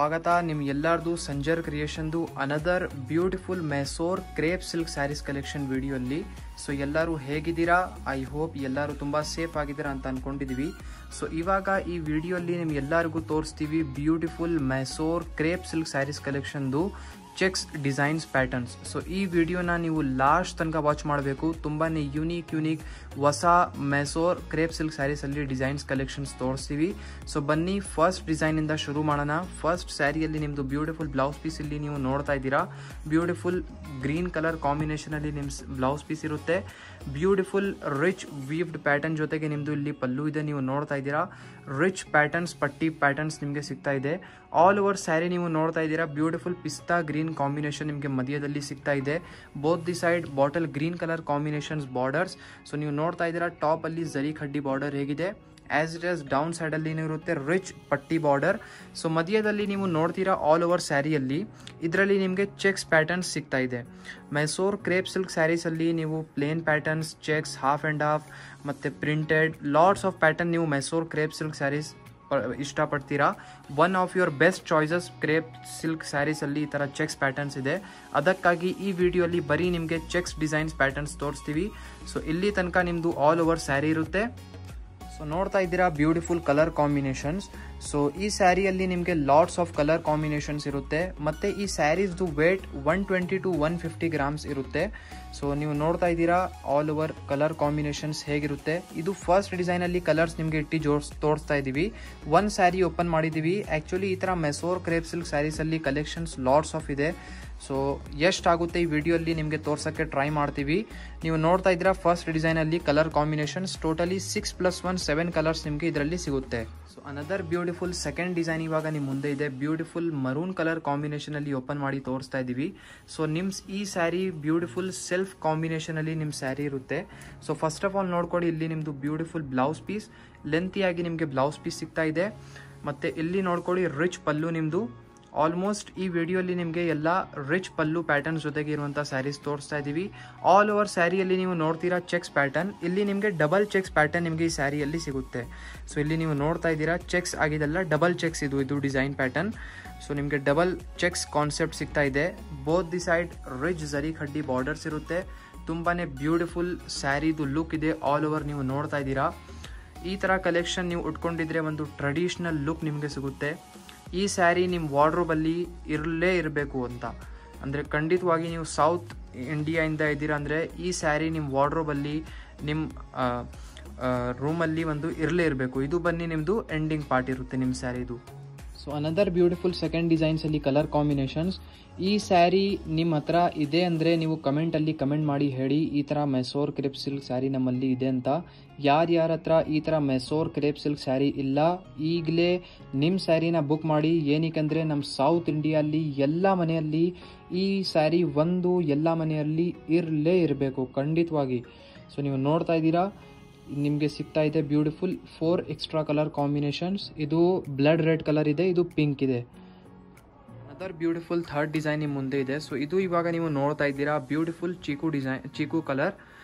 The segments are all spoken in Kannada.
ಸ್ವಾಗತ ನಿಮ್ಗೆಲ್ಲರದು ಸಂಜರ್ ಕ್ರಿಯೇಷನ್ದು another beautiful Mysore crepe silk saris collection ವಿಡಿಯೋಲ್ಲಿ. ಸೊ ಎಲ್ಲರೂ ಹೇಗಿದ್ದೀರಾ? ಐ ಹೋಪ್ ಎಲ್ಲರೂ ತುಂಬ ಸೇಫ್ ಆಗಿದ್ದೀರಾ ಅಂತ ಅಂದ್ಕೊಂಡಿದ್ದೀವಿ. ಸೊ ಇವಾಗ ಈ ವಿಡಿಯೋಲ್ಲಿ ನಿಮ್ಗೆಲ್ಲರಿಗೂ ತೋರಿಸ್ತೀವಿ beautiful Mysore crepe silk sarees ಕಲೆಕ್ಷನ್ದು ಚೆಕ್ಸ್ ಡಿಸೈನ್ಸ್ ಪ್ಯಾಟರ್ನ್ಸ್. ಸೊ ಈ ವಿಡಿಯೋನ ನೀವು ಲಾಸ್ಟ್ ತನಕ ವಾಚ್ ಮಾಡಬೇಕು. ತುಂಬಾ ಯುನೀಕ್ ಹೊಸ ಮೈಸೂರ್ ಕ್ರೇಪ್ ಸಿಲ್ಕ್ ಸ್ಯಾರೀಸಲ್ಲಿ ಡಿಸೈನ್ಸ್ ಕಲೆಕ್ಷನ್ಸ್ ತೋರಿಸ್ತೀವಿ. ಸೊ ಬನ್ನಿ ಫಸ್ಟ್ ಡಿಸೈನಿಂದ ಶುರು ಮಾಡೋಣ. ಫಸ್ಟ್ ಸ್ಯಾರಿಯಲ್ಲಿ ನಿಮ್ಮದು ಬ್ಯೂಟಿಫುಲ್ ಬ್ಲೌಸ್ ಪೀಸ್ ಇಲ್ಲಿ ನೀವು ನೋಡ್ತಾ ಇದ್ದೀರಾ. ಬ್ಯೂಟಿಫುಲ್ ಗ್ರೀನ್ ಕಲರ್ ಕಾಂಬಿನೇಷನಲ್ಲಿ ನಿಮ್ಮ ಬ್ಲೌಸ್ ಪೀಸ್ ಇರುತ್ತೆ. ಬ್ಯೂಟಿಫುಲ್ ರಿಚ್ ವೀವ್ಡ್ ಪ್ಯಾಟರ್ನ್ ಜೊತೆಗೆ ನಿಮ್ಮದು ಇಲ್ಲಿ ಪಲ್ಲು ಇದೆ, ನೀವು ನೋಡ್ತಾ ಇದ್ದೀರಾ. ರಿಚ್ ಪ್ಯಾಟರ್ನ್ಸ್, ಪಟ್ಟಿ ಪ್ಯಾಟರ್ನ್ಸ್ ನಿಮಗೆ ಸಿಗ್ತಾ ಇದೆ. ಆಲ್ ಓವರ್ ಸ್ಯಾರಿ ನೀವು ನೋಡ್ತಾ ಇದ್ದೀರಾ. ಬ್ಯೂಟಿಫುಲ್ ಪಿಸ್ತಾ ಗ್ರೀನ್ ಕಾಂಬಿನೇಷನ್ ನಿಮಗೆ ಮಧ್ಯದಲ್ಲಿ ಸಿಗ್ತಾ ಇದೆ. Both the side bottle green colour combinations borders. So ನೀವು ನೋಡ್ತಾ ಇದ್ದೀರಾ ಟಾಪ್ ಅಲ್ಲಿ ಜರಿ ಖಡ್ಡಿ ಬಾರ್ಡರ್ ಹೇಗಿದೆ, as it as down side ಅಲ್ಲಿ ಇರುತ್ತೆ ರಿಚ್ ಪಟ್ಟಿ ಬಾರ್ಡರ್. ಸೊ ಮಧ್ಯದಲ್ಲಿ ನೀವು ನೋಡ್ತೀರಾ ಆಲ್ ಓವರ್ ಸ್ಯಾರಿಯಲ್ಲಿ ಇದರಲ್ಲಿ ನಿಮಗೆ ಚೆಕ್ಸ್ ಪ್ಯಾಟರ್ನ್ಸ್ ಸಿಗ್ತಾ ಇದೆ. ಮೈಸೂರ್ ಕ್ರೇಪ್ ಸಿಲ್ಕ್ ಸ್ಯಾರೀಸ್ ಅಲ್ಲಿ ನೀವು plain patterns, checks, half and half ಮತ್ತೆ ಪ್ರಿಂಟೆಡ್ ಲಾಟ್ಸ್ ಆಫ್ ಪ್ಯಾಟರ್ನ್ ನೀವು ಮೈಸೂರ್ ಕ್ರೇಪ್ ಸಿಲ್ಕ್ ಸ್ಯಾರೀಸ್ ಇಷ್ಟಪಡ್ತೀರಾ. One of your best choices crepe silk sarees ಅಲ್ಲಿ ಈ ತರ ಚೆಕ್ಸ್ ಪ್ಯಾಟರ್ನ್ಸ್ ಇದೆ. ಅದಕ್ಕಾಗಿ ಈ ವಿಡಿಯೋಲಿ ಬರೀ ನಿಮಗೆ ಚೆಕ್ಸ್ ಡಿಸೈನ್ಸ್ ಪ್ಯಾಟರ್ನ್ಸ್ ತೋರಿಸ್ತೀವಿ. ಸೊ ಇಲ್ಲಿ ತನಕ ನಿಮ್ದು ಆಲ್ ಓವರ್ ಸ್ಯಾರಿ ಇರುತ್ತೆ. ಸೊ ನೋಡ್ತಾ ಇದ್ದೀರಾ ಬ್ಯೂಟಿಫುಲ್ ಕಲರ್ ಕಾಂಬಿನೇಷನ್ಸ್. ಸೊ ಈ ಸ್ಯಾರಿಯಲ್ಲಿ ನಿಮಗೆ ಲಾಟ್ಸ್ ಆಫ್ ಕಲರ್ ಕಾಂಬಿನೇಷನ್ಸ್ ಇರುತ್ತೆ. ಮತ್ತೆ ಈ ಸ್ಯಾರೀಸ್ದು ವೇಟ್ 120 to 150 ಗ್ರಾಮ್ಸ್ ಇರುತ್ತೆ. ಸೊ ನೀವು ನೋಡ್ತಾ ಇದ್ದೀರಾ ಆಲ್ ಓವರ್ ಕಲರ್ ಕಾಂಬಿನೇಷನ್ಸ್ ಹೇಗಿರುತ್ತೆ. ಇದು ಫಸ್ಟ್ ಡಿಸೈನ್ ಅಲ್ಲಿ ಕಲರ್ಸ್ ನಿಮಗೆ ಇಟ್ಟು ತೋರಿಸ್ತಾ ಇದೀವಿ. ಒಂದು ಸ್ಯಾರಿ ಓಪನ್ ಮಾಡಿದೀವಿ. ಆಕ್ಚುಲಿ ಈ ತರ ಮೈಸೂರ್ ಕ್ರೇಪ್ ಸಿಲ್ಕ್ ಸ್ಯಾರೀಸ್ ಅಲ್ಲಿ ಕಲೆಕ್ಷನ್ಸ್ ಲಾಟ್ಸ್ ಆಫ್ ಇದೆ. ಸೊ ಎಷ್ಟಾಗುತ್ತೆ ಈ ವಿಡಿಯೋಲ್ಲಿ ನಿಮಗೆ ತೋರ್ಸಕ್ಕೆ ಟ್ರೈ ಮಾಡ್ತೀವಿ. ನೀವು ನೋಡ್ತಾ ಇದ್ದೀರಾ ಫಸ್ಟ್ ಡಿಸೈನ್ ಅಲ್ಲಿ ಕಲರ್ ಕಾಂಬಿನೇಷನ್ಸ್ ಟೋಟಲಿ 6+1 7 ಕಲರ್ಸ್ ನಿಮಗೆ ಇದರಲ್ಲಿ ಸಿಗುತ್ತೆ. So another beautiful second design ಇವಾಗ ನಿಮ್ಮ ಮುಂದೆ ಇದೆ. ಬ್ಯೂಟಿಫುಲ್ ಮರೂನ್ ಕಲರ್ ಕಾಂಬಿನೇಷನ್ ಅಲ್ಲಿ ಓಪನ್ ಮಾಡಿ ತೋರಿಸ್ತಾ ಇದೀವಿ. ಸೊ ಈ ಸ್ಯಾರಿ ಬ್ಯೂಟಿಫುಲ್ ಸೆಲ್ಫ್ ಕಾಂಬಿನೇಷನ್ ಅಲ್ಲಿ ನಿಮ್ಮ ಸ್ಯಾರಿ ಇರುತ್ತೆ. ಸೊ ಫಸ್ಟ್ ಆಫ್ ಆಲ್ ನೋಡ್ಕೊಳ್ಳಿ, ಇಲ್ಲಿ ನಿಮ್ದು ಬ್ಯೂಟಿಫುಲ್ ಬ್ಲೌಸ್ ಪೀಸ್ ಲೆಂತಿಯಾಗಿ ನಿಮಗೆ ಬ್ಲೌಸ್ ಪೀಸ್ ಸಿಗ್ತಾ ಇದೆ. ಮತ್ತೆ ಇಲ್ಲಿ ನೋಡ್ಕೊಳ್ಳಿ ರಿಚ್ ಪಲ್ಲು ನಿಮ್ದು. ಆಲ್ಮೋಸ್ಟ್ ಈ ವಿಡಿಯೋಲಿ ನಿಮಗೆ ಎಲ್ಲ ರಿಚ್ ಪಲ್ಲು ಪ್ಯಾಟರ್ನ್ಸ್ ಜೊತೆಗೆ ಇರುವಂಥ ಸ್ಯಾರೀಸ್ ತೋರಿಸ್ತಾ ಇದ್ದೀವಿ. ಆಲ್ ಓವರ್ ಸ್ಯಾರಿಯಲ್ಲಿ ನೀವು ನೋಡ್ತೀರಾ ಚೆಕ್ಸ್ ಪ್ಯಾಟರ್ನ್. ಇಲ್ಲಿ ನಿಮಗೆ ಡಬಲ್ ಚೆಕ್ಸ್ ಪ್ಯಾಟರ್ನ್ ನಿಮಗೆ ಈ ಸ್ಯಾರಿಯಲ್ಲಿ ಸಿಗುತ್ತೆ. ಸೊ ಇಲ್ಲಿ ನೀವು ನೋಡ್ತಾ ಇದ್ದೀರಾ ಚೆಕ್ಸ್ ಆಗಿದೆಲ್ಲ ಡಬಲ್ ಚೆಕ್ಸ್ ಇದು ಡಿಸೈನ್ ಪ್ಯಾಟರ್ನ್. ಸೊ ನಿಮಗೆ ಡಬಲ್ ಚೆಕ್ಸ್ ಕಾನ್ಸೆಪ್ಟ್ ಸಿಗ್ತಾ ಇದೆ. ಬೋತ್ ದಿ ಸೈಡ್ ರಿಚ್ ಜರಿ ಖಡ್ಡಿ ಬಾರ್ಡರ್ಸ್ ಇರುತ್ತೆ. ತುಂಬಾ ಬ್ಯೂಟಿಫುಲ್ ಸ್ಯಾರಿದು ಲುಕ್ ಇದೆ. ಆಲ್ ಓವರ್ ನೀವು ನೋಡ್ತಾ ಇದ್ದೀರಾ. ಈ ಥರ ಕಲೆಕ್ಷನ್ ನೀವು ಉಟ್ಕೊಂಡಿದ್ರೆ ಒಂದು ಟ್ರೆಡಿಷ್ನಲ್ ಲುಕ್ ನಿಮಗೆ ಸಿಗುತ್ತೆ. ಈ ಸ್ಯಾರಿ ನಿಮ್ಮ ವಾರ್ಡ್ರೋಬಲ್ಲಿ ಇರಲೇ ಇರಬೇಕು ಅಂತ ಅಂದರೆ ಖಂಡಿತವಾಗಿ ನೀವು ಸೌತ್ ಇಂಡಿಯಾಯಿಂದ ಇದ್ದೀರಾ ಅಂದರೆ ಈ ಸ್ಯಾರಿ ನಿಮ್ಮ ವಾರ್ಡ್ರೋಬಲ್ಲಿ ನಿಮ್ಮ ರೂಮಲ್ಲಿ ಒಂದು ಇರಲೇ ಇರಬೇಕು. ಇದು ಬನ್ನಿ ನಿಮ್ಮದು ಎಂಡಿಂಗ್ ಪಾರ್ಟ್ ಇರುತ್ತೆ ನಿಮ್ಮ ಸ್ಯಾರಿದು. ಸೊ ಅನದರ್ ಬ್ಯೂಟಿಫುಲ್ ಸೆಕೆಂಡ್ ಡಿಸೈನ್ಸಲ್ಲಿ ಕಲರ್ ಕಾಂಬಿನೇಷನ್ಸ್. ಈ ಸ್ಯಾರಿ ನಿಮ್ಮ ಹತ್ರ ಇದೆ ಅಂದರೆ ನೀವು ಕಮೆಂಟಲ್ಲಿ ಕಮೆಂಟ್ ಮಾಡಿ ಹೇಳಿ ಈ ಥರ ಮೈಸೂರ್ ಕ್ರೇಪ್ ಸಿಲ್ಕ್ ಸ್ಯಾರಿ ನಮ್ಮಲ್ಲಿ ಇದೆ ಅಂತ. ಯಾರ್ಯಾರ ಹತ್ರ ಈ ಥರ ಮೈಸೂರ್ ಕ್ರೇಪ್ ಸಿಲ್ಕ್ ಸ್ಯಾರಿ ಇಲ್ಲ ಈಗಲೇ ನಿಮ್ಮ ಸ್ಯಾರಿನ ಬುಕ್ ಮಾಡಿ. ಏನಕ್ಕೆ ನಮ್ಮ ಸೌತ್ ಇಂಡಿಯಲ್ಲಿ ಎಲ್ಲ ಮನೆಯಲ್ಲಿ ಈ ಸ್ಯಾರಿ ಎಲ್ಲ ಮನೆಯಲ್ಲಿ ಇರಲೇ ಇರಬೇಕು ಖಂಡಿತವಾಗಿ. ಸೊ ನೀವು ನೋಡ್ತಾ ಇದ್ದೀರಾ ನಿಮಗೆ ಸಿಗ್ತಾ ಇದೆ ಬ್ಯೂಟಿಫುಲ್ 4 ಎಕ್ಸ್ಟ್ರಾ ಕಲರ್ ಕಾಂಬಿನೇಷನ್ಸ್. ಇದು ಬ್ಲಡ್ ರೆಡ್ ಕಲರ್ ಇದೆ, ಇದು ಪಿಂಕ್ ಇದೆ. ಅದರ್ ಬ್ಯೂಟಿಫುಲ್ ಥರ್ಡ್ ಡಿಸೈನ್ ನಿಮ್ಮ ಮುಂದೆ ಇದೆ. ಸೊ ಇದು ಇವಾಗ ನೀವು ನೋಡ್ತಾ ಇದ್ದೀರಾ ಬ್ಯೂಟಿಫುಲ್ ಚೀಕು ಕಲರ್.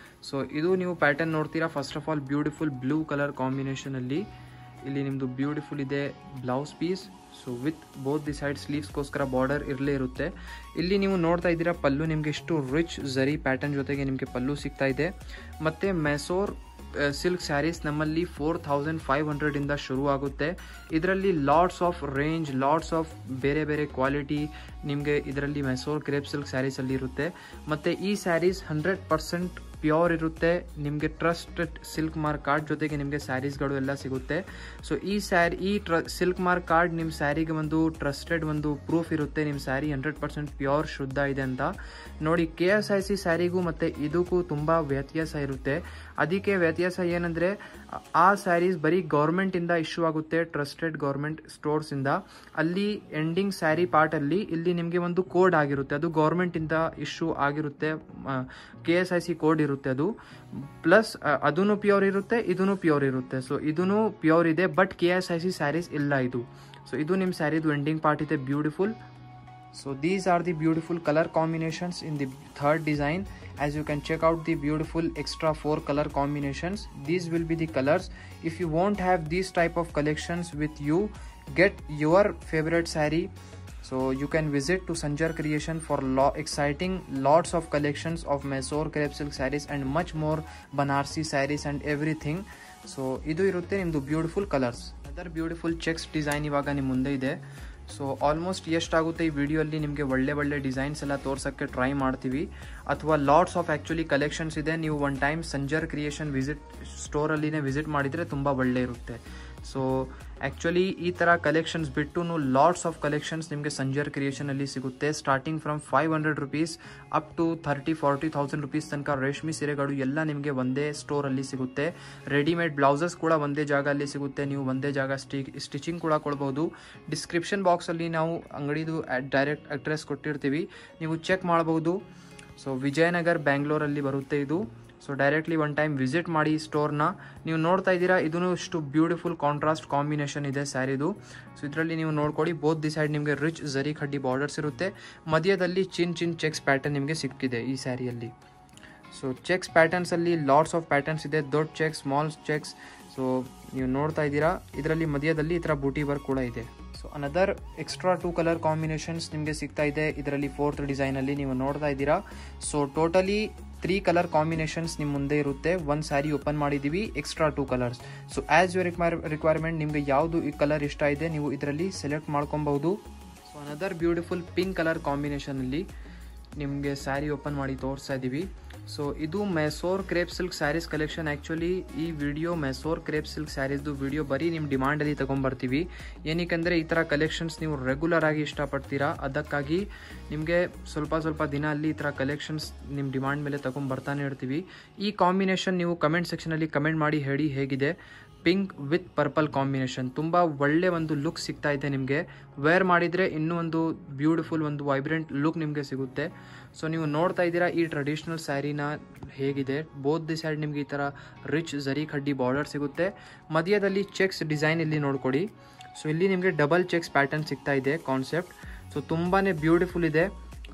ಸೊ ಇದು ನೀವು ಪ್ಯಾಟರ್ನ್ ನೋಡ್ತೀರಾ. First of all beautiful blue colour ಕಾಂಬಿನೇಷನಲ್ಲಿ ಇಲ್ಲಿ ನಿಮ್ಮದು ಬ್ಯೂಟಿಫುಲ್ ಇದೆ blouse piece. So with both the side ಸ್ಲೀವ್ಸ್ಗೋಸ್ಕರ ಬಾರ್ಡರ್ ಇರಲೇ ಇರುತ್ತೆ. ಇಲ್ಲಿ ನೀವು ನೋಡ್ತಾ ಇದ್ದೀರಾ ಪಲ್ಲು ನಿಮಗೆ ಎಷ್ಟು ರಿಚ್ ಜರಿ ಪ್ಯಾಟರ್ನ್ ಜೊತೆಗೆ ನಿಮಗೆ ಪಲ್ಲು ಸಿಗ್ತಾ ಇದೆ. ಮತ್ತು ಮೈಸೂರ್ ಸಿಲ್ಕ್ ಸ್ಯಾರೀಸ್ ನಮ್ಮಲ್ಲಿ 4500 ಇಂದ ಶುರು ಆಗುತ್ತೆ. ಇದರಲ್ಲಿ lots of range, lots of ಬೇರೆ ಬೇರೆ ಕ್ವಾಲಿಟಿ ನಿಮಗೆ ಇದರಲ್ಲಿ ಮೈಸೂರ್ ಕ್ರೇಪ್ ಸಿಲ್ಕ್ ಸ್ಯಾರೀಸಲ್ಲಿ ಇರುತ್ತೆ. ಮತ್ತು ಈ ಸ್ಯಾರೀಸ್ 100% ಪ್ಯೂರ್ ಇರುತ್ತೆ. ನಿಮಗೆ ಟ್ರಸ್ಟೆಡ್ ಸಿಲ್ಕ್ ಮಾರ್ಕ್ ಕಾರ್ಡ್ ಜೊತೆಗೆ ನಿಮಗೆ ಸ್ಯಾರೀಸ್ಗಳು ಎಲ್ಲ ಸಿಗುತ್ತೆ. ಸೊ ಈ ಸಿಲ್ಕ್ ಮಾರ್ಕ್ ಕಾರ್ಡ್ ನಿಮ್ಮ ಸ್ಯಾರಿಗೆ ಒಂದು ಟ್ರಸ್ಟೆಡ್ ಒಂದು ಪ್ರೂಫ್ ಇರುತ್ತೆ ನಿಮ್ಮ ಸ್ಯಾರಿ 100% ಪ್ಯೂರ್ ಶುದ್ಧ ಇದೆ ಅಂತ. ನೋಡಿ KSIC ಸ್ಯಾರಿಗೂ ಮತ್ತು ಇದಕ್ಕೂ ತುಂಬ ವ್ಯತ್ಯಾಸ ಇರುತ್ತೆ. ಅದಕ್ಕೆ ವ್ಯತ್ಯಾಸ ಏನಂದರೆ ಆ ಸ್ಯಾರೀಸ್ ಬರೀ ಗೌರ್ಮೆಂಟಿಂದ ಇಶ್ಯೂ ಆಗುತ್ತೆ, ಟ್ರಸ್ಟೆಡ್ ಗೌರ್ಮೆಂಟ್ ಸ್ಟೋರ್ಸಿಂದ. ಅಲ್ಲಿ ಎಂಡಿಂಗ್ ಸ್ಯಾರಿ ಪಾರ್ಟಲ್ಲಿ ಇಲ್ಲಿ ನಿಮಗೆ ಒಂದು ಕೋಡ್ ಆಗಿರುತ್ತೆ, ಅದು ಗೌರ್ಮೆಂಟಿಂದ ಇಶ್ಯೂ ಆಗಿರುತ್ತೆ. KSIC ಕೋಡ್ ಇರುತ್ತೆ ಅದು. ಪ್ಲಸ್ ಅದೂ ಪ್ಯೂರ್ ಇರುತ್ತೆ, ಇದೂ ಪ್ಯೂರ್ ಇರುತ್ತೆ. ಸೊ ಇದೂ ಪ್ಯೂರ್ ಇದೆ, ಬಟ್ KSIC ಸ್ಯಾರೀಸ್ ಇಲ್ಲ ಇದು. ಸೊ ಇದು ನಿಮ್ಮ ಸ್ಯಾರಿದು ಎಂಡಿಂಗ್ ಪಾರ್ಟ್ ಇದೆ beautiful. So these are the beautiful color combinations in the third design. As you can check out the beautiful extra 4 color combinations. These will be the colors. If you won't have these type of collections with you, get your favourite sari. So you can visit to Sanjar Creation for exciting lots of collections of Mysore crepe silk sarees and much more Banarsi sarees and everything. So idu irutte nimdu beautiful colors. Another beautiful checks design ivaga nim munde ide. So almost ಎಷ್ಟಾಗುತ್ತೆ ಈ ವಿಡಿಯೋಲ್ಲಿ ನಿಮಗೆ ಒಳ್ಳೆ ಡಿಸೈನ್ಸ್ ಎಲ್ಲ ತೋರ್ಸೋಕ್ಕೆ ಟ್ರೈ ಮಾಡ್ತೀವಿ, ಅಥವಾ ಲಾಟ್ಸ್ ಆಫ್ ಆ್ಯಕ್ಚುಲಿ ಕಲೆಕ್ಷನ್ಸ್ ಇದೆ. ನೀವು ಒನ್ ಟೈಮ್ ಸಂಜರ್ ಕ್ರಿಯೇಷನ್ ಸ್ಟೋರಲ್ಲಿನೇ ವಿಸಿಟ್ ಮಾಡಿದರೆ ತುಂಬ ಒಳ್ಳೆ ಇರುತ್ತೆ. ಸೊ ಆ್ಯಕ್ಚುಲಿ ಈ ಥರ ಕಲೆಕ್ಷನ್ಸ್ ಬಿಟ್ಟು ಲಾಟ್ಸ್ ಆಫ್ ಕಲೆಕ್ಷನ್ಸ್ ನಿಮಗೆ ಸಂಜರ್ ಕ್ರಿಯೇಷನಲ್ಲಿ ಸಿಗುತ್ತೆ. Starting from 500 rupees up to 30,000-40,000 rupees ತನಕ ರೇಷ್ಮೆ ಸೀರೆಗಳು ಎಲ್ಲ ನಿಮಗೆ ಒಂದೇ ಸ್ಟೋರಲ್ಲಿ ಸಿಗುತ್ತೆ. ರೆಡಿಮೇಡ್ ಬ್ಲೌಸಸ್ ಕೂಡ ಒಂದೇ ಜಾಗದಲ್ಲಿ ಸಿಗುತ್ತೆ. ನೀವು ಒಂದೇ ಜಾಗ ಸ್ಟಿಚಿಂಗ್ ಕೂಡ ಕೊಡ್ಬೋದು. ಡಿಸ್ಕ್ರಿಪ್ಷನ್ ಬಾಕ್ಸಲ್ಲಿ ನಾವು ಅಂಗಡಿದು ಡೈರೆಕ್ಟ್ ಅಡ್ರೆಸ್ ಕೊಟ್ಟಿರ್ತೀವಿ, ನೀವು ಚೆಕ್ ಮಾಡ್ಬೋದು. ಸೊ ವಿಜಯನಗರ್ ಬ್ಯಾಂಗ್ಳೂರಲ್ಲಿ ಬರುತ್ತೆ ಇದು. So directly one time visit ಮಾಡಿ ಸ್ಟೋರ್ನ. ನೀವು ನೋಡ್ತಾ ಇದ್ದೀರಾ, ಇದೂ ಇಷ್ಟು ಬ್ಯೂಟಿಫುಲ್ ಕಾಂಟ್ರಾಸ್ಟ್ ಕಾಂಬಿನೇಷನ್ ಇದೆ ಸ್ಯಾರಿದು. ಸೊ ಇದರಲ್ಲಿ ನೀವು ನೋಡ್ಕೊಳ್ಳಿ, ಬೋತ್ ದಿ ಸೈಡ್ ನಿಮಗೆ ರಿಚ್ ಜರಿ ಖಡ್ಡಿ ಬಾರ್ಡರ್ಸ್ ಇರುತ್ತೆ. ಮಧ್ಯದಲ್ಲಿ ಚಿನ್ ಚೆಕ್ಸ್ ಪ್ಯಾಟರ್ನ್ ನಿಮಗೆ ಸಿಕ್ಕಿದೆ ಈ ಸ್ಯಾರಿಯಲ್ಲಿ. ಸೊ ಚೆಕ್ಸ್ ಪ್ಯಾಟರ್ನ್ಸಲ್ಲಿ ಲಾಟ್ಸ್ ಆಫ್ ಪ್ಯಾಟರ್ನ್ಸ್ ಇದೆ, ದೊಡ್ಡ ಚೆಕ್ಸ್, ಸ್ಮಾಲ್ ಚೆಕ್ಸ್. ಸೊ ನೀವು ನೋಡ್ತಾ ಇದ್ದೀರಾ, ಇದರಲ್ಲಿ ಮಧ್ಯದಲ್ಲಿ ಈ ಥರ ಬೂಟಿ ವರ್ಕ್ ಕೂಡ ಇದೆ. So another extra 2 colour combinations ನಿಮಗೆ ಸಿಗ್ತಾ ಇದೆ ಇದರಲ್ಲಿ 4th ಡಿಸೈನಲ್ಲಿ ನೀವು ನೋಡ್ತಾ ಇದ್ದೀರಾ. ಸೊ ಟೋಟಲಿ 3 ಕಲರ್ ಕಾಂಬಿನೇಷನ್ಸ್ ನಿಮ್ಮ ಮುಂದೆ ಇರುತ್ತೆ. ಒಂದು ಸ್ಯಾರಿ ಓಪನ್ ಮಾಡಿದ್ದೀವಿ, extra 2 colours. So as your requirement ನಿಮಗೆ ಯಾವುದು ಈ ಕಲರ್ ಇಷ್ಟ ಇದೆ ನೀವು ಇದರಲ್ಲಿ ಸೆಲೆಕ್ಟ್ ಮಾಡ್ಕೊಬಹುದು. So another beautiful pink colour ಕಾಂಬಿನೇಷನಲ್ಲಿ ನಿಮಗೆ ಸ್ಯಾರಿ ಓಪನ್ ಮಾಡಿ ತೋರಿಸ್ತಾ ಇದ್ದೀವಿ. ಸೊ ಇದು Mysore crepe silk saris collection. Actually ಈ ವಿಡಿಯೋ ಮೈಸೂರ್ ಕ್ರೇಪ್ ಸಿಲ್ಕ್ ಸ್ಯಾರೀಸ್ದು ವಿಡಿಯೋ ಬರೀ ನಿಮ್ಮ ಡಿಮಾಂಡಲ್ಲಿ ತೊಗೊಂಬರ್ತೀವಿ. ಏನಕ್ಕೆ ಈ ಥರ ಕಲೆಕ್ಷನ್ಸ್ ನೀವು ರೆಗ್ಯುಲರ್ ಆಗಿ ಇಷ್ಟಪಡ್ತೀರಾ, ಅದಕ್ಕಾಗಿ ನಿಮಗೆ ಸ್ವಲ್ಪ ದಿನ ಅಲ್ಲಿ ಈ ಥರ ಕಲೆಕ್ಷನ್ಸ್ ನಿಮ್ಮ ಡಿಮಾಂಡ್ ಮೇಲೆ ತೊಗೊಂಬರ್ತಾನೆ ಇರ್ತೀವಿ. ಈ ಕಾಂಬಿನೇಷನ್ ನೀವು ಕಮೆಂಟ್ ಸೆಕ್ಷನಲ್ಲಿ ಕಮೆಂಟ್ ಮಾಡಿ ಹೇಳಿ ಹೇಗಿದೆ. ಪಿಂಕ್ ವಿತ್ ಪರ್ಪಲ್ ಕಾಂಬಿನೇಷನ್ ತುಂಬ ಒಳ್ಳೆ ಒಂದು ಲುಕ್ ಸಿಗ್ತಾ ಇದೆ ನಿಮಗೆ. ವೇರ್ ಮಾಡಿದರೆ ಇನ್ನೂ ಒಂದು ಬ್ಯೂಟಿಫುಲ್ ಒಂದು ವೈಬ್ರೆಂಟ್ ಲುಕ್ ನಿಮಗೆ ಸಿಗುತ್ತೆ. ಸೊ ನೀವು ನೋಡ್ತಾ ಇದ್ದೀರಾ ಈ ಟ್ರೆಡಿಷ್ನಲ್ ಸ್ಯಾರಿನ ಹೇಗಿದೆ. ಬೋತ್ ದಿ ಸೈಡ್ ನಿಮಗೆ ಈ ಥರ ರಿಚ್ ಜರಿ ಖಡ್ಡಿ ಬಾರ್ಡರ್ ಸಿಗುತ್ತೆ. ಮಧ್ಯದಲ್ಲಿ ಚೆಕ್ಸ್ ಡಿಸೈನ್ ಇಲ್ಲಿ ನೋಡ್ಕೊಡಿ. ಸೊ ಇಲ್ಲಿ ನಿಮಗೆ ಡಬಲ್ ಚೆಕ್ಸ್ ಪ್ಯಾಟರ್ನ್ ಸಿಗ್ತಾ ಇದೆ ಕಾನ್ಸೆಪ್ಟ್. ಸೊ ತುಂಬಾ ಬ್ಯೂಟಿಫುಲ್ ಇದೆ.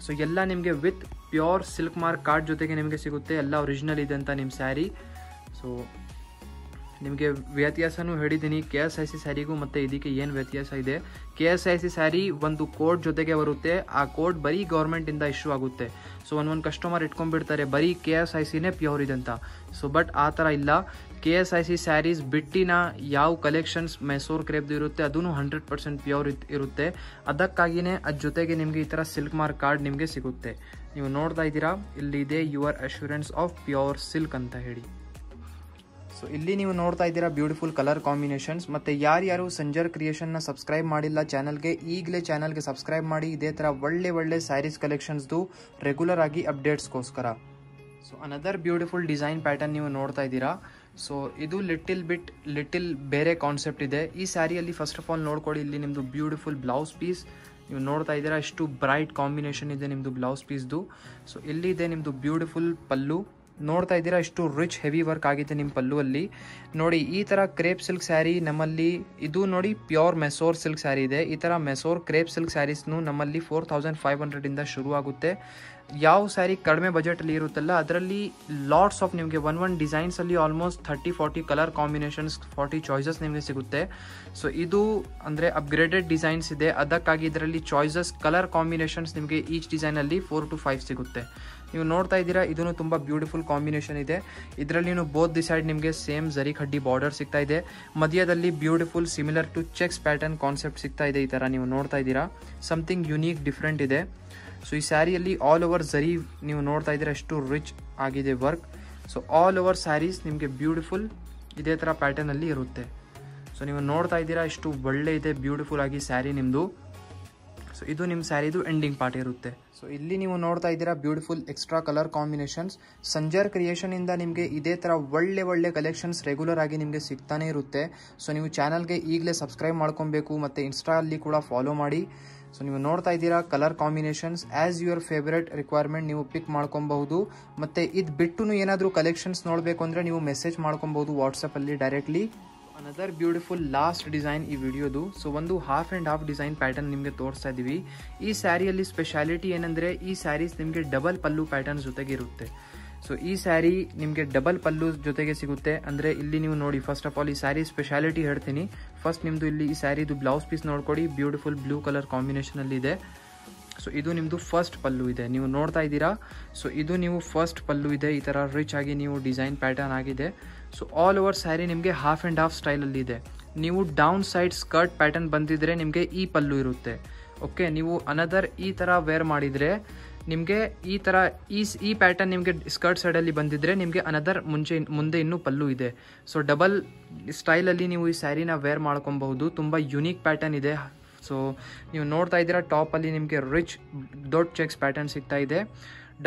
ಸೊ ಎಲ್ಲ ನಿಮಗೆ with pure silk mark card ಜೊತೆಗೆ ನಿಮಗೆ ಸಿಗುತ್ತೆ. ಎಲ್ಲ ಒರಿಜಿನಲ್ ಇದೆ ಅಂತ ನಿಮ್ಮ ಸ್ಯಾರಿ. ಸೊ ನಿಮಗೆ ವ್ಯತ್ಯಾಸನೂ ಹೇಳಿದ್ದೀನಿ, KSIC ಸ್ಯಾರಿಗೂ ಮತ್ತು ಇದಕ್ಕೆ ಏನು ವ್ಯತ್ಯಾಸ ಇದೆ. KSIC ಸ್ಯಾರಿ ಒಂದು ಕೋಡ್ ಜೊತೆಗೆ ಬರುತ್ತೆ, ಆ ಕೋಡ್ ಬರೀ ಗೌರ್ಮೆಂಟಿಂದ ಇಶ್ಯೂ ಆಗುತ್ತೆ. ಸೊ ಒಂದು ಕಸ್ಟಮರ್ ಇಟ್ಕೊಂಡ್ಬಿಡ್ತಾರೆ ಬರೀ KSICನೇ ಪ್ಯೂರ್ ಇದೆ ಅಂತ. ಸೊ ಬಟ್ ಆ ಥರ ಇಲ್ಲ. KSIC ಸ್ಯಾರೀಸ್ ಬಿಟ್ಟಿನ ಯಾವ ಕಲೆಕ್ಷನ್ಸ್ ಮೈಸೂರು ಕ್ರೇಪ್ದು ಇರುತ್ತೆ ಅದೂ 100% ಪ್ಯೂರ್ ಇರುತ್ತೆ. ಅದಕ್ಕಾಗಿಯೇ ಅದ್ರ ಜೊತೆಗೆ ನಿಮಗೆ ಈ ಥರ ಸಿಲ್ಕ್ ಮಾರ್ಕ್ ಕಾರ್ಡ್ ನಿಮಗೆ ಸಿಗುತ್ತೆ. ನೀವು ನೋಡ್ತಾ ಇದ್ದೀರಾ, ಇಲ್ಲಿದೆ your assurance of pure silk ಅಂತ ಹೇಳಿ. ಸೊ ಇಲ್ಲಿ ನೀವು ನೋಡ್ತಾ ಇದ್ದೀರಾ ಬ್ಯೂಟಿಫುಲ್ ಕಲರ್ ಕಾಂಬಿನೇಷನ್ಸ್. ಮತ್ತು ಯಾರ್ಯಾರು ಸಂಜರ್ ಕ್ರಿಯೇಷನ್ನ ಸಬ್ಸ್ಕ್ರೈಬ್ ಮಾಡಿಲ್ಲ ಚಾನಲ್ಗೆ, ಈಗಲೇ ಚಾನಲ್ಗೆ ಸಬ್ಸ್ಕ್ರೈಬ್ ಮಾಡಿ. ಇದೇ ಥರ ಒಳ್ಳೆ ಸ್ಯಾರೀಸ್ ಕಲೆಕ್ಷನ್ಸ್ದು ರೆಗ್ಯುಲರ್ ಆಗಿ ಅಪ್ಡೇಟ್ಸ್ಗೋಸ್ಕರ. So another beautiful design pattern ನೀವು ನೋಡ್ತಾ ಇದ್ದೀರಾ. ಸೊ ಇದು ಲಿಟಿಲ್ ಬೇರೆ ಕಾನ್ಸೆಪ್ಟ್ ಇದೆ ಈ ಸ್ಯಾರಿಯಲ್ಲಿ. ಫಸ್ಟ್ ಆಫ್ ಆಲ್ ನೋಡ್ಕೊಳ್ಳಿ, ಇಲ್ಲಿ ನಿಮ್ಮದು ಬ್ಯೂಟಿಫುಲ್ ಬ್ಲೌಸ್ ಪೀಸ್ ನೀವು ನೋಡ್ತಾ ಇದ್ದೀರಾ. ಎಷ್ಟು ಬ್ರೈಟ್ ಕಾಂಬಿನೇಷನ್ ಇದೆ ನಿಮ್ಮದು ಬ್ಲೌಸ್ ಪೀಸ್ದು. ಸೊ ಇಲ್ಲಿದೆ ನಿಮ್ಮದು ಬ್ಯೂಟಿಫುಲ್ ಪಲ್ಲು. ನೋಡ್ತಾ ಇದ್ದೀರಾ ಎಷ್ಟು ರಿಚ್ ಹೆವಿ ವರ್ಕ್ ಆಗಿದೆ ನಿಮ್ಮ ಪಲ್ಲುವಲ್ಲಿ. ನೋಡಿ ಈ ಥರ ಕ್ರೇಪ್ ಸಿಲ್ಕ್ ಸ್ಯಾರಿ ನಮ್ಮಲ್ಲಿ ಇದು ನೋಡಿ ಪ್ಯೂರ್ ಮೆಸೋರ್ ಸಿಲ್ಕ್ ಸ್ಯಾರಿ ಇದೆ. ಈ ಥರ ಮೆಸೋರ್ ಕ್ರೇಪ್ ಸಿಲ್ಕ್ ಸ್ಯಾರೀಸ್ನು ನಮ್ಮಲ್ಲಿ 4,500 ಶುರು ಆಗುತ್ತೆ. ಯಾವ ಸ್ಯಾರಿ ಕಡಿಮೆ ಬಜೆಟಲ್ಲಿ ಇರುತ್ತಲ್ಲ ಅದರಲ್ಲಿ ಲಾಟ್ಸ್ ಆಫ್ ನಿಮಗೆ ಒನ್ ಡಿಸೈನ್ಸಲ್ಲಿ ಆಲ್ಮೋಸ್ಟ್ 30-40 ಕಲರ್ ಕಾಂಬಿನೇಷನ್ಸ್ 40 ಚಾಯ್ಸಸ್ ನಿಮಗೆ ಸಿಗುತ್ತೆ. ಸೊ ಇದು ಅಂದರೆ ಅಪ್ಗ್ರೇಡೆಡ್ ಡಿಸೈನ್ಸ್ ಇದೆ, ಅದಕ್ಕಾಗಿ ಇದರಲ್ಲಿ ಚಾಯ್ಸಸ್ ಕಲರ್ ಕಾಂಬಿನೇಷನ್ಸ್ ನಿಮಗೆ ಈಚ್ ಡಿಸೈನಲ್ಲಿ 4 to 5 ಸಿಗುತ್ತೆ. ನೀವು ನೋಡ್ತಾ ಇದ್ದೀರಾ, ಇದೂ ತುಂಬ ಬ್ಯೂಟಿಫುಲ್ ಕಾಂಬಿನೇಷನ್ ಇದೆ. ಇದರಲ್ಲಿ ಬೋತ್ ದಿ ಸೈಡ್ ನಿಮಗೆ ಸೇಮ್ ಜರಿ ಖಡ್ಡಿ ಬಾರ್ಡರ್ ಸಿಗ್ತಾ ಇದೆ. ಮಧ್ಯದಲ್ಲಿ beautiful similar to checks pattern concept ಸಿಗ್ತಾ ಇದೆ. ಈ ಥರ ನೀವು ನೋಡ್ತಾ ಇದ್ದೀರಾ, ಸಮಥಿಂಗ್ ಯುನೀಕ್ ಡಿಫ್ರೆಂಟ್ ಇದೆ. ಸೊ ಈ ಸ್ಯಾರಿಯಲ್ಲಿ ಆಲ್ ಓವರ್ ಜರಿ ನೀವು ನೋಡ್ತಾ ಇದ್ದೀರಾ ಎಷ್ಟು ರಿಚ್ ಆಗಿದೆ work. So all over sarees ನಿಮಗೆ ಬ್ಯೂಟಿಫುಲ್ ಇದೇ ಥರ ಪ್ಯಾಟರ್ನಲ್ಲಿ ಇರುತ್ತೆ. ಸೊ ನೀವು ನೋಡ್ತಾ ಇದ್ದೀರಾ ಎಷ್ಟು ಒಳ್ಳೆ ಇದೆ ಬ್ಯೂಟಿಫುಲ್ ಆಗಿ ಸ್ಯಾರಿ ನಿಮ್ಮದು. ಸೊ ಇದು ನಿಮ್ಮ ಸ್ಯಾರಿದು ಎಂಡಿಂಗ್ ಪಾರ್ಟ್ ಇರುತ್ತೆ. ಸೊ ಇಲ್ಲಿ ನೀವು ನೋಡ್ತಾ ಇದ್ದೀರಾ beautiful extra colour combinations. Sanjar ಕ್ರಿಯೇಷನಿಂದ ನಿಮಗೆ ಇದೇ ಥರ ಒಳ್ಳೆ ಕಲೆಕ್ಷನ್ಸ್ ರೆಗ್ಯುಲರ್ ಆಗಿ ನಿಮಗೆ ಸಿಗ್ತಾನೆ ಇರುತ್ತೆ. ಸೊ ನೀವು ಚಾನಲ್ಗೆ ಈಗಲೇ ಸಬ್ಸ್ಕ್ರೈಬ್ ಮಾಡ್ಕೊಬೇಕು ಮತ್ತು ಇನ್ಸ್ಟಾಲ್ಲಿ ಕೂಡ ಫಾಲೋ ಮಾಡಿ. ಸೊ ನೀವು ನೋಡ್ತಾ ಇದ್ದೀರಾ colour combinations as your favourite requirement ನೀವು ಪಿಕ್ ಮಾಡ್ಕೊಬಹುದು. ಮತ್ತು ಇದು ಬಿಟ್ಟು ಏನಾದರೂ ಕಲೆಕ್ಷನ್ಸ್ ನೋಡಬೇಕು ಅಂದರೆ ನೀವು ಮೆಸೇಜ್ ಮಾಡ್ಕೊಬಹುದು ವಾಟ್ಸಪ್ಪಲ್ಲಿ directly. Another beautiful last design ಈ ವಿಡಿಯೋದು. ಸೊ ಒಂದು half and half design pattern ನಿಮಗೆ ತೋರಿಸ್ತಾ ಇದ್ದೀವಿ. ಈ ಸ್ಯಾರಿಯಲ್ಲಿ ಸ್ಪೆಷಾಲಿಟಿ ಏನಂದರೆ ಈ ಸ್ಯಾರೀಸ್ ನಿಮಗೆ ಡಬಲ್ ಪಲ್ಲು ಪ್ಯಾಟರ್ನ್ ಜೊತೆಗೆ ಇರುತ್ತೆ. ಸೊ ಈ ಸ್ಯಾರಿ ನಿಮಗೆ ಡಬಲ್ ಪಲ್ಲು ಜೊತೆಗೆ ಸಿಗುತ್ತೆ. ಅಂದರೆ ಇಲ್ಲಿ ನೀವು ನೋಡಿ, ಫಸ್ಟ್ ಆಫ್ ಆಲ್ ಈ ಸ್ಯಾರಿ ಸ್ಪೆಷಾಲಿಟಿ ಹೇಳ್ತೀನಿ. ಫಸ್ಟ್ ನಿಮ್ಮದು ಇಲ್ಲಿ ಈ ಸ್ಯಾರಿದು ಬ್ಲೌಸ್ ಪೀಸ್ ನೋಡ್ಕೊಡಿ, ಬ್ಯೂಟಿಫುಲ್ ಬ್ಲೂ ಕಲರ್ ಕಾಂಬಿನೇಷನಲ್ಲಿ ಇದೆ. ಸೊ ಇದು ನಿಮ್ಮದು ಫಸ್ಟ್ ಪಲ್ಲು ಇದೆ, ನೀವು ನೋಡ್ತಾ ಇದ್ದೀರಾ. ಸೊ ಇದು ನೀವು ಫಸ್ಟ್ ಪಲ್ಲು ಇದೆ, ಈ ಥರ ರಿಚ್ ಆಗಿ ನೀವು ಡಿಸೈನ್ ಪ್ಯಾಟರ್ನ್ ಆಗಿದೆ. ಸೊ ಆಲ್ ಓವರ್ ಸ್ಯಾರಿ ನಿಮಗೆ ಹಾಫ್ ಆ್ಯಂಡ್ ಹಾಫ್ ಸ್ಟೈಲಲ್ಲಿ ಇದೆ. ನೀವು ಡೌನ್ ಸೈಡ್ ಸ್ಕರ್ಟ್ ಪ್ಯಾಟರ್ನ್ ಬಂದಿದ್ರೆ ನಿಮಗೆ ಈ ಪಲ್ಲು ಇರುತ್ತೆ. ಓಕೆ, ನೀವು ಅನದರ್ ಈ ಥರ ವೇರ್ ಮಾಡಿದರೆ ನಿಮಗೆ ಈ ಥರ ಈ ಪ್ಯಾಟರ್ನ್ ನಿಮಗೆ ಸ್ಕರ್ಟ್ ಸೈಡಲ್ಲಿ ಬಂದಿದ್ರೆ ನಿಮಗೆ ಅನದರ್ ಮುಂದೆ ಇನ್ನೂ ಪಲ್ಲು ಇದೆ. ಸೊ ಡಬಲ್ ಸ್ಟೈಲಲ್ಲಿ ನೀವು ಈ ಸ್ಯಾರಿನ ವೇರ್ ಮಾಡ್ಕೊಬಹುದು. ತುಂಬ ಯುನೀಕ್ ಪ್ಯಾಟರ್ನ್ ಇದೆ. ಸೊ ನೀವು ನೋಡ್ತಾ ಇದ್ದೀರಾ, ಟಾಪಲ್ಲಿ ನಿಮಗೆ ರಿಚ್ ದೊಡ್ಡ ಚೆಕ್ಸ್ ಪ್ಯಾಟರ್ನ್ ಸಿಗ್ತಾ ಇದೆ.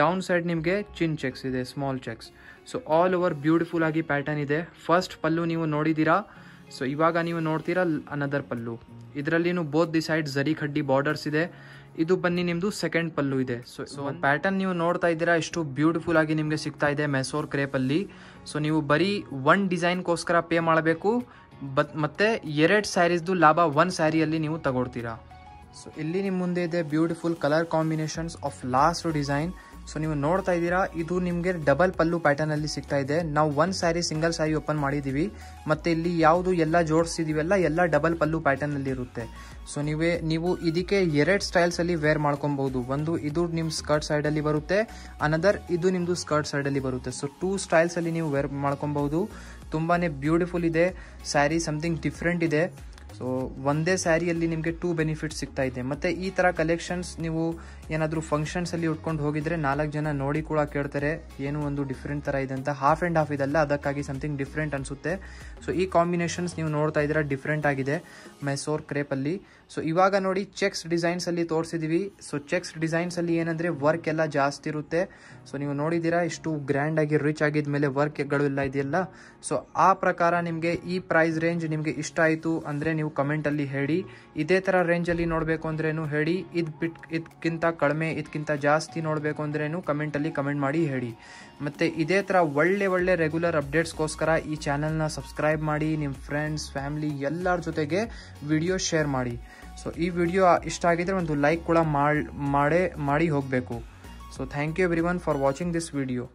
ಡೌನ್ ಸೈಡ್ ನಿಮಗೆ ಚಿನ್ ಚೆಕ್ಸ್ ಇದೆ, small cheques. So all over beautiful ಆಗಿ ಪ್ಯಾಟರ್ನ್ ಇದೆ. ಫಸ್ಟ್ ಪಲ್ಲು ನೀವು ನೋಡಿದ್ದೀರಾ. ಸೊ ಇವಾಗ ನೀವು ನೋಡ್ತೀರಾ ಅನದರ್ ಪಲ್ಲು. ಇದರಲ್ಲಿ ಬೋತ್ ದಿ ಸೈಡ್ ಜರಿ ಖಡ್ಡಿ ಬಾರ್ಡರ್ಸ್ ಇದೆ. ಇದು ಬನ್ನಿ ನಿಮ್ಮದು ಸೆಕೆಂಡ್ ಪಲ್ಲು ಇದೆ. ಸೊ ಪ್ಯಾಟರ್ನ್ ನೀವು ನೋಡ್ತಾ ಇದ್ದೀರಾ, ಎಷ್ಟು ಬ್ಯೂಟಿಫುಲ್ ಆಗಿ ನಿಮಗೆ ಸಿಗ್ತಾ ಇದೆ ಮೆಸೋರ್ ಕ್ರೇಪಲ್ಲಿ. ಸೊ ನೀವು ಬರೀ ಒನ್ ಡಿಸೈನ್ಗೋಸ್ಕರ ಪೇ ಮಾಡಬೇಕು, ಮತ್ತೆ 2 ಸ್ಯಾರೀಸ್ದು ಲಾಭ 1 ಸ್ಯಾರಿಯಲ್ಲಿ ನೀವು ತಗೊಳ್ತೀರಾ. ಸೊ ಇಲ್ಲಿ ನಿಮ್ಮ ಮುಂದೆ ಇದೆ beautiful colour combinations of last design. So ನೀವು ನೋಡ್ತಾ ಇದ್ದೀರಾ, ಇದು ನಿಮಗೆ ಡಬಲ್ ಪಲ್ಲು ಪ್ಯಾಟರ್ನಲ್ಲಿ ಸಿಗ್ತಾ ಇದೆ. ನಾವು 1 ಸ್ಯಾರಿ ಸಿಂಗಲ್ ಸ್ಯಾರಿ ಓಪನ್ ಮಾಡಿದ್ದೀವಿ, ಮತ್ತು ಇಲ್ಲಿ ಯಾವುದು ಎಲ್ಲ ಜೋಡಿಸಿದೀವಲ್ಲ ಎಲ್ಲ ಡಬಲ್ ಪಲ್ಲು ಪ್ಯಾಟರ್ನಲ್ಲಿ ಇರುತ್ತೆ. ಸೊ ನೀವು ಇದಕ್ಕೆ 2 ಸ್ಟೈಲ್ಸಲ್ಲಿ ವೇರ್ ಮಾಡ್ಕೊಬಹುದು. ಒಂದು ಇದು ನಿಮ್ಮ ಸ್ಕರ್ಟ್ ಸೈಡಲ್ಲಿ ಬರುತ್ತೆ, ಅನದರ್ ಇದು ನಿಮ್ಮದು ಸ್ಕರ್ಟ್ ಸೈಡಲ್ಲಿ ಬರುತ್ತೆ. ಸೊ 2 ಸ್ಟೈಲ್ಸಲ್ಲಿ ನೀವು ವೇರ್ ಮಾಡ್ಕೊಬಹುದು. ತುಂಬಾ ಬ್ಯೂಟಿಫುಲ್ ಇದೆ ಸ್ಯಾರಿ, ಸಮಥಿಂಗ್ ಡಿಫ್ರೆಂಟ್ ಇದೆ. ಸೊ ಒಂದೇ ಸ್ಯಾರಿಯಲ್ಲಿ ನಿಮಗೆ 2 ಬೆನಿಫಿಟ್ಸ್ ಸಿಗ್ತಾ ಇದೆ. ಮತ್ತು ಈ ಥರ ಕಲೆಕ್ಷನ್ಸ್ ನೀವು ಏನಾದರೂ ಫಂಕ್ಷನ್ಸಲ್ಲಿ ಉಟ್ಕೊಂಡು ಹೋಗಿದ್ರೆ 4 ಜನ ನೋಡಿ ಕೂಡ ಕೇಳ್ತಾರೆ, ಏನು ಒಂದು ಡಿಫ್ರೆಂಟ್ ಥರ ಇದೆ ಅಂತ. ಹಾಫ್ ಆ್ಯಂಡ್ ಹಾಫ್ ಇದೆಲ್ಲ, ಅದಕ್ಕಾಗಿ ಸಮಥಿಂಗ್ ಡಿಫ್ರೆಂಟ್ ಅನಿಸುತ್ತೆ. ಸೊ ಈ ಕಾಂಬಿನೇಷನ್ಸ್ ನೀವು ನೋಡ್ತಾ ಇದ್ದೀರಾ, ಡಿಫ್ರೆಂಟ್ ಆಗಿದೆ ಮೈಸೂರ್ ಕ್ರೇಪಲ್ಲಿ. ಸೊ ಇವಾಗ ನೋಡಿ, ಚೆಕ್ಸ್ ಡಿಸೈನ್ಸಲ್ಲಿ ತೋರಿಸಿದ್ದೀವಿ. ಸೊ ಚೆಕ್ಸ್ ಡಿಸೈನ್ಸಲ್ಲಿ ಏನಂದರೆ ವರ್ಕ್ ಎಲ್ಲ ಜಾಸ್ತಿ ಇರುತ್ತೆ. ಸೊ ನೀವು ನೋಡಿದ್ದೀರಾ, ಇಷ್ಟು ಗ್ರ್ಯಾಂಡಾಗಿ ರಿಚ್ ಆಗಿದ್ಮೇಲೆ ವರ್ಕ್ಗಳು ಎಲ್ಲ ಇದೆಯಲ್ಲ. ಸೊ ಆ ಪ್ರಕಾರ ನಿಮಗೆ ಈ ಪ್ರೈಸ್ ರೇಂಜ್ ನಿಮಗೆ ಇಷ್ಟ ಆಯಿತು ಅಂದರೆ ನೀವು ಕಮೆಂಟಲ್ಲಿ ಹೇಳಿ. ಇದೇ ಥರ ರೇಂಜಲ್ಲಿ ನೋಡಬೇಕು ಅಂದ್ರೇನು ಹೇಳಿ. ಇದಕ್ಕಿಂತ ಕಡಿಮೆ, ಇದಕ್ಕಿಂತ ಜಾಸ್ತಿ ನೋಡಬೇಕು ಅಂದ್ರೇನು ಕಮೆಂಟಲ್ಲಿ ಕಮೆಂಟ್ ಮಾಡಿ ಹೇಳಿ. ಮತ್ತು ಇದೇ ಥರ ಒಳ್ಳೆ ರೆಗ್ಯುಲರ್ ಅಪ್ಡೇಟ್ಸ್ಗೋಸ್ಕರ ಈ ಚಾನಲ್ನ ಸಬ್ಸ್ಕ್ರೈಬ್ ಮಾಡಿ, ನಿಮ್ಮ ಫ್ರೆಂಡ್ಸ್ ಫ್ಯಾಮಿಲಿ ಎಲ್ಲರ ಜೊತೆಗೆ ವಿಡಿಯೋ ಶೇರ್ ಮಾಡಿ. ಸೊ ಈ ವಿಡಿಯೋ ಇಷ್ಟ ಆಗಿದ್ರೆ ಒಂದು ಲೈಕ್ ಕೂಡ ಮಾಡಿ ಹೋಗಬೇಕು. So thank you everyone for watching this video.